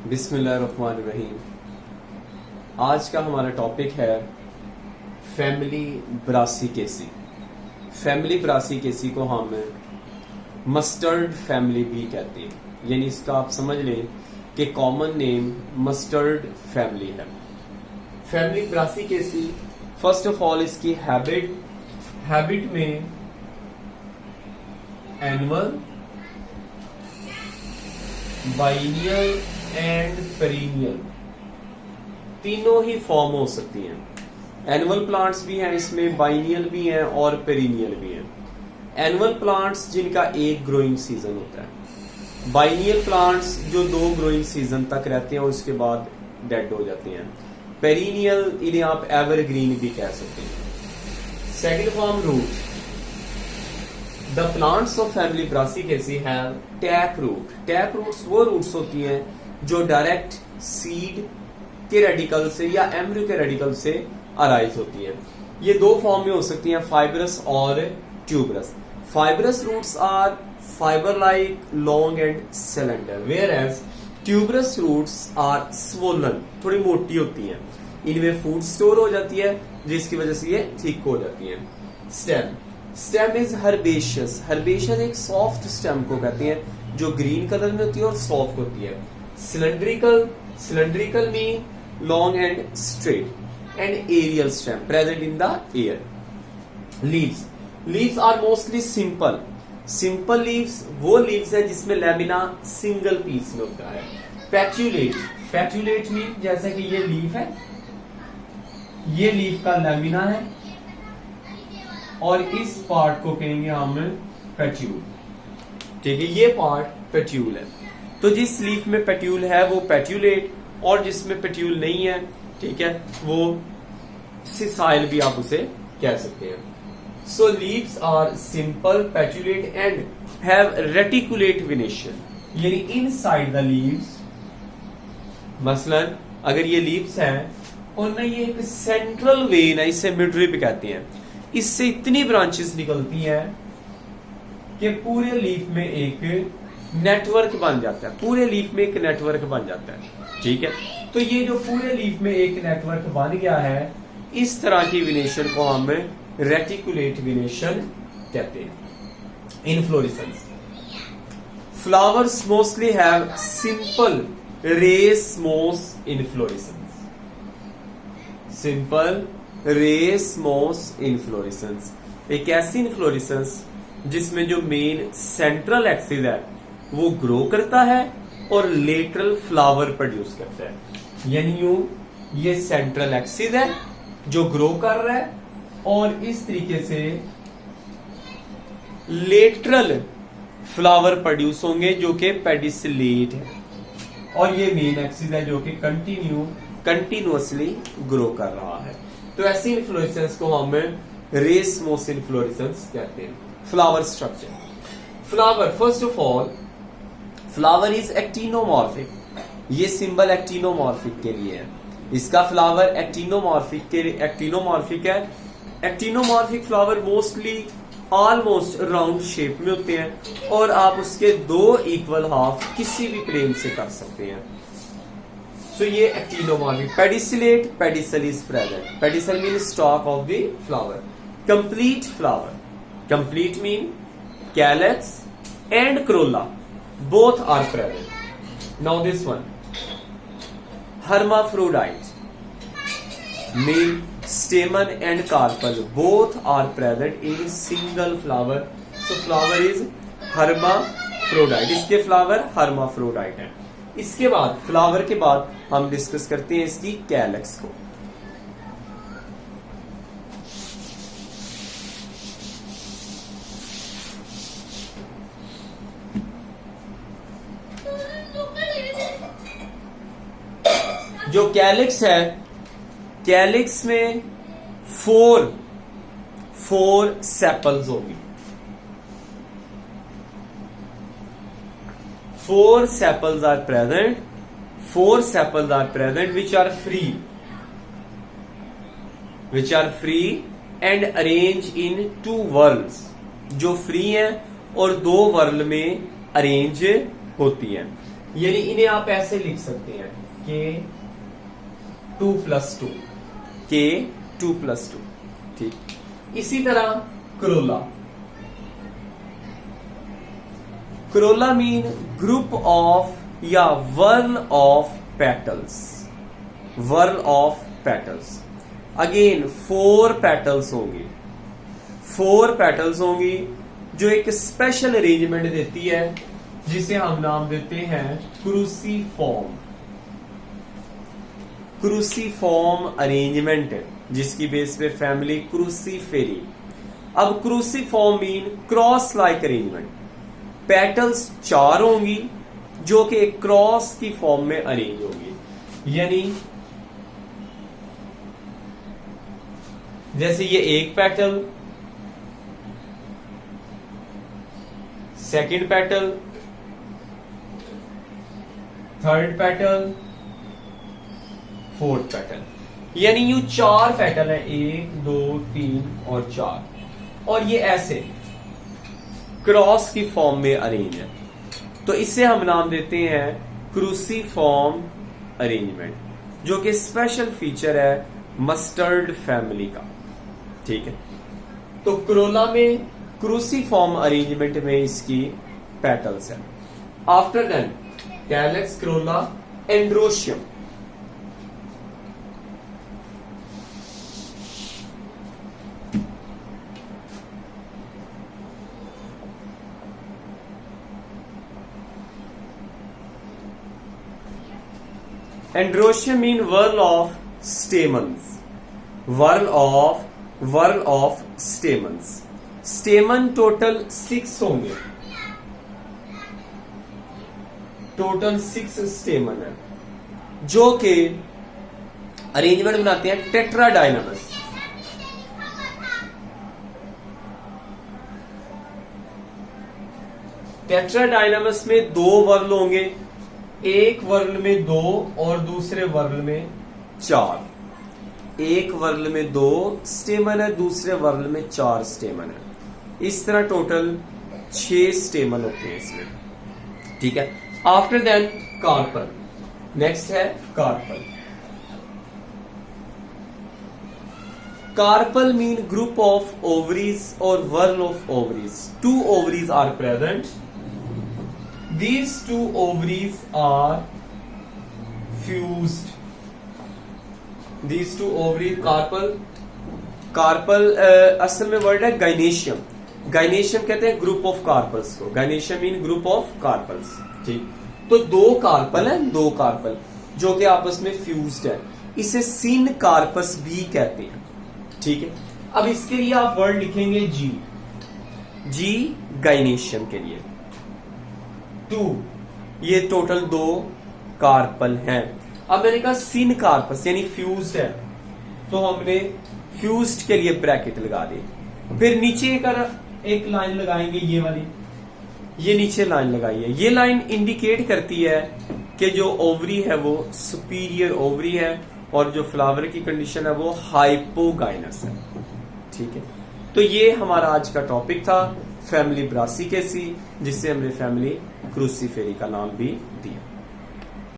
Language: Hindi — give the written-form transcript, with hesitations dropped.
बिस्मिल्लाहिर्रहमानिर्रहीम। आज का हमारा टॉपिक है फैमिली ब्रासिकेसी। फैमिली ब्रासिकेसी को हम मस्टर्ड फैमिली भी कहते हैं, यानी इसका आप समझ लें कि कॉमन नेम मस्टर्ड फैमिली है। Family Brassicaceae first of all इसकी हैबिट में एनुअल, बाइनियल एंड पेरिनियल तीनों ही फॉर्म हो सकती हैं। एनुअल प्लांट्स भी हैं इसमें, बाइनियल भी हैं और पेरिनियल भी हैं। एनुअल प्लांट्स जिनका एक ग्रोइंग सीजन होता है, बाइनियल प्लांट्स जो 2 ग्रोइंग सीजन तक रहते हैं और उसके बाद डेड हो जाते हैं। पेरिनियल इन्हें आप एवरग्रीन भी कह सकते हैं। Second form root. The plants of family Brassicaceae have tap root. Tap roots वो रूट्स होती हैं जो डायरेक्ट सीड के रेडिकल से या एम्ब्रियो के रेडिकल से अराइज होती हैं। ये 2 फॉर्म में हो सकती हैं, फाइब्रस और tuberous. Fibrous roots are fibre like, long and cylinder, whereas tuberous roots are swollen, थोड़ी मोटी होती हैं। इनमें फूड स्टोर हो जाती है जिसकी वजह से ये थिक हो जाती है। Stem is herbaceous. हर्बेशियस एक सॉफ्ट स्टेम को कहते हैं जो ग्रीन कलर में होती है और सॉफ्ट होती है। Cylindrical mean long and straight and aerial stem present in the air. Leaves are mostly simple leaves वो लीव्स है जिसमें लैमिना सिंगल पीस में होता है। पैट्यूलेट मीन जैसे कि ये लीफ है, ये लीफ का लैमिना है और इस पार्ट को कहेंगे हम पेट्यूल। ठीक है, ये पार्ट पेट्यूल है। तो जिस लीफ में पेट्यूल है वो पेट्यूलेट, और जिसमें पेट्यूल नहीं है, ठीक है, वो सिसाइल भी आप उसे कह सकते हैं। So leaves are simple, petiolate and have reticulate venation, यानी इनसाइड द लीव्स। मसलन अगर ये लीव्स हैं और ना ये एक सेंट्रल वेन है, इसे मिडरिब कहते हैं। इससे इतनी ब्रांचेस निकलती हैं कि पूरे लीफ में एक नेटवर्क बन जाता है। पूरे लीफ में एक नेटवर्क बन जाता है। ठीक है, तो ये जो पूरे लीफ में एक नेटवर्क बन गया है, इस तरह की वेनेशन को हम रेटिकुलेट वेनेशन कहते हैं। Inflorescence. Flowers mostly have simple racemose inflorescence. Simple racemose inflorescence एक ऐसी इनफ्लोरेसेंस जिसमें जो मेन सेंट्रल एक्सिस है वो ग्रो करता है और लेटरल फ्लावर प्रोड्यूस करता है। यानी ये सेंट्रल एक्सिस है जो ग्रो कर रहा है और इस तरीके से लेटरल फ्लावर प्रोड्यूस होंगे जो कि पेडिसिलेट है, और ये मेन एक्सिस है जो कि कंटिन्यूअसली ग्रो कर रहा है। तो ऐसी इन्फ्लोरेसेंस को हम रेसमोस इन्फ्लोरेसेंस कहते हैं। Flower structure. Flower, first of all flower is actinomorphic. ये सिंबल एक्टिनोमॉर्फिक के लिए है। इसका फ्लावर एक्टिनोमॉर्फिक है। Actinomorphic flower mostly almost round shape में होते हैं और आप उसके 2 इक्वल हाफ किसी भी प्लेन से कर सकते हैं। So ये actinomorphic. Pedicellate, pedicel is present. Pedicel mean stalk of the flower. Complete flower. Complete mean calyx and corolla both are present. Now this one hermaphrodite mean stamen and carpel both are present in single flower. So flower is hermaphrodite. इसके फ्लावर hermaphrodite है। इसके बाद फ्लावर के बाद हम डिस्कस करते हैं इसकी कैलेक्स को। जो कैलिक्स है, कैलिक्स में 4 सेपल्स होगी। 4 sepals are present. 4 sepals are present which are free and arranged in 2 whorls, जो फ्री हैं और 2 वर्ल में अरेंज होती हैं। यानी इन्हें आप ऐसे लिख सकते हैं K2+2, K2+2। ठीक। इसी तरह corolla, corolla mean group of या whorl of petals, whorl of petals. Again 4 petals होंगी, 4 पेटल्स होंगी जो एक स्पेशल अरेंजमेंट देती है जिसे हम नाम देते हैं क्रूसीफॉर्म, क्रूसीफॉर्म अरेंजमेंट, जिसकी बेस पे फैमिली क्रूसीफेरी। अब cruciform mean cross like arrangement, petals 4 होंगी जो कि एक क्रॉस की फॉर्म में अरेंज होंगी। यानी जैसे ये एक petal, second petal, third petal, fourth petal, यानी यू 4 पेटल है, 1 2 3 और 4, और ये ऐसे क्रॉस की फॉर्म में अरेंज है। तो इसे हम नाम देते हैं क्रूसीफॉर्म अरेंजमेंट, जो कि स्पेशल फीचर है मस्टर्ड फैमिली का। ठीक है। तो क्रोला में क्रूसीफॉर्म अरेंजमेंट में इसकी पेटल्स है। After then calyx, corolla, androecium. Androecium mean whorl of stamens, whorl of stamens. Stamen total 6 होंगे, टोटल 6 स्टेमन है जो कि अरेंजमेंट बनाते हैं टेट्राडाइनामस। टेट्राडाइनामस में 2 वर्ल होंगे, एक वर्ल में 2 और दूसरे वर्ल में 4। एक वर्ल में 2 स्टेमन है, दूसरे वर्ल में 4 स्टेमन है। इस तरह टोटल 6 स्टेमन होते हैं इसमें। ठीक है। आफ्टर दैट कार्पल, नेक्स्ट है carpel. Carpel mean group of ovaries और whorl of ovaries. 2 ovaries are present. These 2 ovaries are fused. These 2 ovaries, carpel असल में वर्ड है गाइनेशियम। गाइनेशियम कहते हैं ग्रुप ऑफ कार्पल्स को। Gynoecium mean group of carpels. ठीक। तो 2 कार्पल है, 2 कार्पल जो कि आपस में फ्यूज्ड है। इसे सिन कार्पस भी कहते हैं। ठीक है। अब इसके लिए आप वर्ड लिखेंगे जी, जी गाइनेशियम के लिए 2। ये टोटल 2 कार्पल हैं। अब मैंने कहा सिन कार्पस यानी फ्यूज्ड है, तो हमने फ्यूज्ड के लिए ब्रैकेट लगा दी। फिर नीचे एक लाइन लगाएंगे, ये वाली, ये नीचे लाइन लगाई है। ये लाइन इंडिकेट करती है कि जो ओवरी है वो सुपीरियर ओवरी है और जो फ्लावर की कंडीशन है वो हाइपोगाइनस है। ठीक है। तो ये हमारा आज का टॉपिक था, फैमिली ब्रासिकेसी, जिससे हमने फैमिली क्रूसीफेरी का नाम भी दिया।